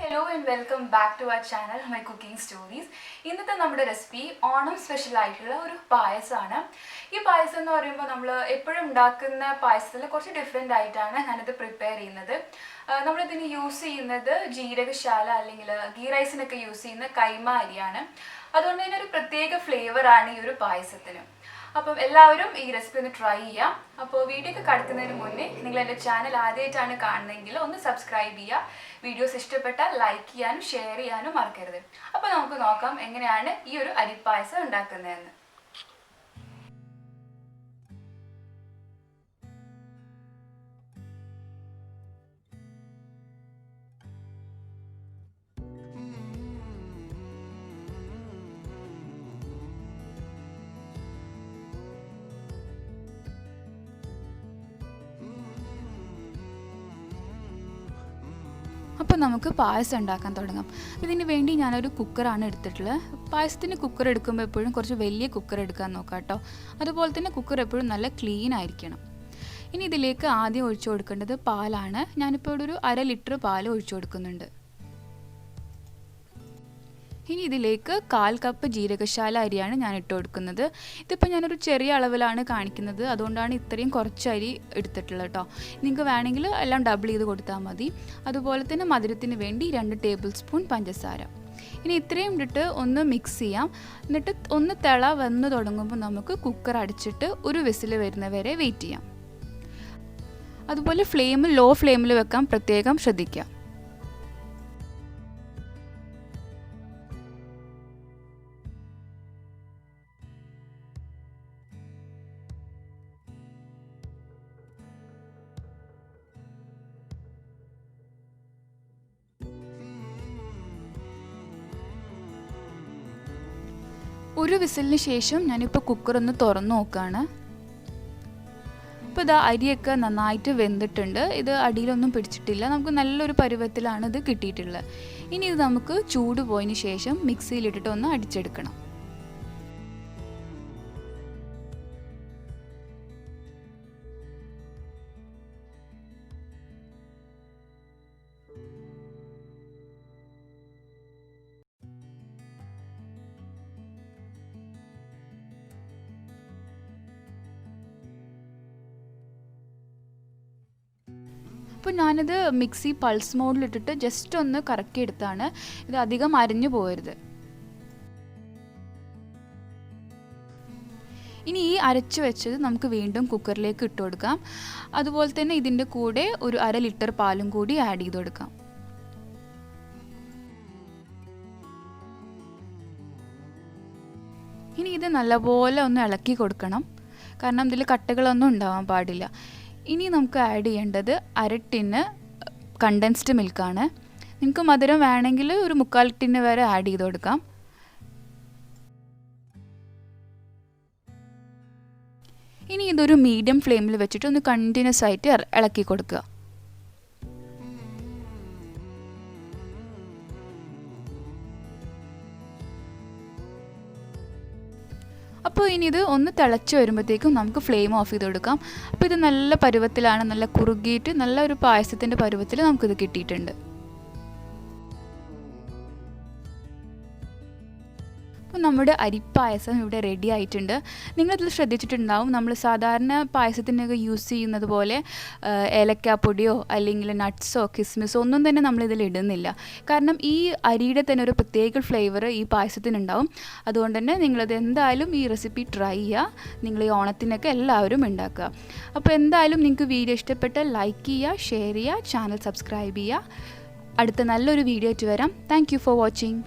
hello and welcome back to our channel, my cooking stories. ഇന്നത്തെ നമ്മുടെ recipe Onam special ആയിട്ടുള്ള ഒരു പായസമാണ്. ഈ പായസം എന്ന് പറയുമ്പോൾ നമ്മൾ എപ്പോഴും ഉണ്ടാക്കുന്ന പായസത്തിൽ കുറച്ച് ഡിഫറെൻ്റ് ആയിട്ടാണ് ഞാനിത് പ്രിപ്പയർ ചെയ്യുന്നത്. നമ്മളിതിന് യൂസ് ചെയ്യുന്നത് ജീരകശാല അല്ലെങ്കിൽ ഗീ റൈസിനൊക്കെ യൂസ് ചെയ്യുന്ന കൈമ അരിയാണ്. അതുകൊണ്ട് തന്നെ ഒരു പ്രത്യേക ഫ്ലേവറാണ് ഈ ഒരു പായസത്തിന്. അപ്പം എല്ലാവരും ഈ റെസിപ്പി ഒന്ന് ട്രൈ ചെയ്യാം. അപ്പോൾ വീഡിയോക്ക് കടക്കുന്നതിന് മുന്നേ നിങ്ങൾ എൻ്റെ ചാനൽ ആദ്യമായിട്ടാണ് കാണുന്നതെങ്കിൽ ഒന്ന് സബ്സ്ക്രൈബ് ചെയ്യുക. വീഡിയോസ് ഇഷ്ടപ്പെട്ടാൽ ലൈക്ക് ചെയ്യാനും ഷെയർ ചെയ്യാനും മറക്കരുത്. അപ്പോൾ നമുക്ക് നോക്കാം എങ്ങനെയാണ് ഈ ഒരു അരിപ്പായസം ഉണ്ടാക്കുന്നതെന്ന്. അപ്പോൾ നമുക്ക് പായസം ഉണ്ടാക്കാൻ തുടങ്ങാം. ഇതിന് വേണ്ടി ഞാനൊരു കുക്കറാണ് എടുത്തിട്ടുള്ളത്. പായസത്തിന് കുക്കർ എടുക്കുമ്പോൾ എപ്പോഴും കുറച്ച് വലിയ കുക്കർ എടുക്കാൻ നോക്കാം കേട്ടോ. അതുപോലെ തന്നെ കുക്കർ എപ്പോഴും നല്ല ക്ലീൻ ആയിരിക്കണം. ഇനി ഇതിലേക്ക് ആദ്യം ഒഴിച്ചു കൊടുക്കേണ്ടത് പാലാണ്. ഞാനിപ്പോൾ ഇവിടെ ഒരു 1/2 ലിറ്റർ പാൽ ഒഴിച്ചു കൊടുക്കുന്നുണ്ട്. ഇനി ഇതിലേക്ക് 1/4 കപ്പ് ജീരകശാല അരിയാണ് ഞാൻ ഇട്ട് കൊടുക്കുന്നത്. ഇതിപ്പോൾ ഞാനൊരു ചെറിയ അളവിലാണ് കാണിക്കുന്നത്, അതുകൊണ്ടാണ് ഇത്രയും കുറച്ച് അരി എടുത്തിട്ടുള്ളത് കേട്ടോ. നിങ്ങൾക്ക് വേണമെങ്കിൽ എല്ലാം ഡബിൾ ചെയ്ത് കൊടുത്താൽ മതി. അതുപോലെ തന്നെ മധുരത്തിന് വേണ്ടി 2 ടേബിൾ സ്പൂൺ പഞ്ചസാര. ഇനി ഇത്രയും ഇട്ടിട്ട് ഒന്ന് മിക്സ് ചെയ്യാം. എന്നിട്ട് ഒന്ന് തിള വന്ന് തുടങ്ങുമ്പോൾ നമുക്ക് കുക്കർ അടച്ചിട്ട് ഒരു വിസിൽ വരുന്നവരെ വെയിറ്റ് ചെയ്യാം. അതുപോലെ ഫ്ലെയിം ലോ ഫ്ലെയിമിൽ വെക്കാൻ പ്രത്യേകം ശ്രദ്ധിക്കാം. ഒരു വിസിലിന് ശേഷം ഞാനിപ്പോൾ കുക്കർ ഒന്ന് തുറന്നു നോക്കുകയാണ്. ഇപ്പോൾ ഇതാ അരിയൊക്കെ നന്നായിട്ട് വെന്തിട്ടുണ്ട്. ഇത് അടിയിലൊന്നും പിടിച്ചിട്ടില്ല. നമുക്ക് നല്ലൊരു പരുവത്തിലാണ് ഇത് കിട്ടിയിട്ടുള്ളത്. ഇനി ഇത് നമുക്ക് ചൂട് പോയതിന് ശേഷം മിക്സിയിലിട്ടിട്ട് ഒന്ന് അടിച്ചെടുക്കണം. അപ്പോൾ ഞാനിത് മിക്സി പൾസ് മോഡിലിട്ടിട്ട് ജസ്റ്റ് ഒന്ന് കറക്കിയെടുത്താണ്. ഇത് അധികം അരിഞ്ഞു പോകരുത്. ഇനി ഈ അരച്ച് വെച്ചത് നമുക്ക് വീണ്ടും കുക്കറിലേക്ക് ഇട്ട് കൊടുക്കാം. അതുപോലെ തന്നെ ഇതിൻ്റെ കൂടെ ഒരു 1/2 ലിറ്റർ പാലും കൂടി ആഡ് ചെയ്ത് കൊടുക്കാം. ഇനി ഇത് നല്ലപോലെ ഒന്ന് ഇളക്കി കൊടുക്കണം, കാരണം ഇതിൽ കട്ടകളൊന്നും ഉണ്ടാവാൻ പാടില്ല. ഇനി നമുക്ക് ആഡ് ചെയ്യേണ്ടത് 1/2 ടിന്ന് കണ്ടൻസ്ഡ് മിൽക്കാണ്. നിങ്ങൾക്ക് മധുരം വേണമെങ്കിൽ ഒരു 3/4 ടിന്ന് വരെ ആഡ് ചെയ്ത് കൊടുക്കാം. ഇനി ഇതൊരു മീഡിയം ഫ്ലെയിമിൽ വെച്ചിട്ട് ഒന്ന് കണ്ടിന്യൂസ് ആയിട്ട് ഇളക്കി കൊടുക്കുക. അപ്പോൾ ഇനി ഇത് ഒന്ന് തിളച്ച് വരുമ്പോഴത്തേക്കും നമുക്ക് ഫ്ലെയിം ഓഫ് ചെയ്ത് കൊടുക്കാം. അപ്പോൾ ഇത് നല്ല പരുവത്തിലാണ്, നല്ല കുറുകിയിട്ട് നല്ല ഒരു പായസത്തിൻ്റെ പരുവത്തിൽ നമുക്കിത് കിട്ടിയിട്ടുണ്ട്. അപ്പോൾ നമ്മുടെ അരിപ്പായസം ഇവിടെ റെഡി ആയിട്ടുണ്ട്. നിങ്ങളിതിൽ ശ്രദ്ധിച്ചിട്ടുണ്ടാവും, നമ്മൾ സാധാരണ പായസത്തിനൊക്കെ യൂസ് ചെയ്യുന്നത് പോലെ ഏലക്കാപ്പൊടിയോ അല്ലെങ്കിൽ നട്ട്സോ കിസ്മിസോ ഒന്നും തന്നെ നമ്മളിതിൽ ഇടുന്നില്ല. കാരണം ഈ അരിയുടെ തന്നെ ഒരു പ്രത്യേക ഫ്ലേവർ ഈ പായസത്തിനുണ്ടാവും. അതുകൊണ്ട് തന്നെ നിങ്ങളത് എന്തായാലും ഈ റെസിപ്പി ട്രൈ ചെയ്യുക. നിങ്ങൾ ഈ ഓണത്തിനൊക്കെ എല്ലാവരും ഉണ്ടാക്കുക. അപ്പോൾ എന്തായാലും നിങ്ങൾക്ക് വീഡിയോ ഇഷ്ടപ്പെട്ടാൽ ലൈക്ക് ചെയ്യുക, ഷെയർ ചെയ്യുക, ചാനൽ സബ്സ്ക്രൈബ് ചെയ്യുക. അടുത്ത നല്ലൊരു വീഡിയോ ആയിട്ട് വരാം. Thank you for watching.